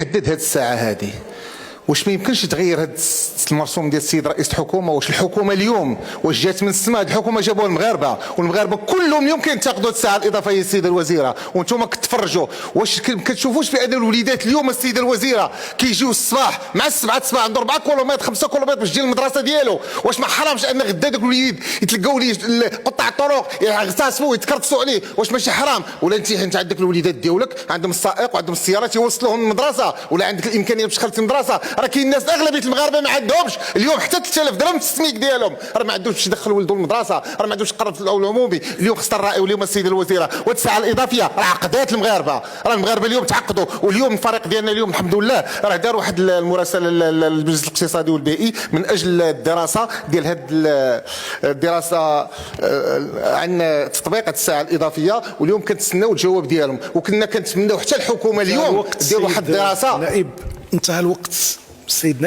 حدد هذه الساعه هذه، واش ما يمكنش تغير هذا المرسوم ديال السيد رئيس الحكومه؟ واش الحكومه اليوم واش جات من السماء؟ الحكومه جابوها المغاربه، والمغاربه كلهم يمكن ينتقدوا الساعه الاضافيه السيده الوزيره، وانتم كتفرجوا. واش كتشوفوش بان الوليدات اليوم السيده الوزيره كيجيو الصباح مع 7 الصباح عنده 4 كيلومتر 5 كيلومتر باش يجي للمدرسه ديالو؟ واش ما حرامش ان غدا دوك الوليد يتلقاو ليه قطاع الطرق يغتصبوا يتكرتسوا عليه؟ واش ماشي حرام؟ ولا انت عندك الوليدات ديالك عندهم السائق وعندهم السيارات يوصلوهم للمدرسه، ولا عندك الامكانيه باش تخلص المدرسه؟ راه كاين ناس اغلبيه المغاربه ما عندهمش اليوم حتى 3000 درهم في السميك ديالهم، راه ما عندوش باش يدخل ولده المدرسه، راه ما عندوش يقرب في العمومي. اليوم خصنا نراعيو اليوم السيده الوزيره، وهاد الساعه الاضافيه راه عقدات المغاربه، راه المغاربه اليوم تعقدوا. واليوم الفريق ديالنا اليوم الحمد لله راه دار واحد المراسله للمجلس الاقتصادي والبيئي من اجل الدراسه ديال هاد الدراسه عن تطبيق الساعه الاضافيه، واليوم كنتسناو الجواب ديالهم، وكنا كنتمناو حتى الحكومه اليوم دير واحد الدراسه. نائب، انتهى الوقت. السيد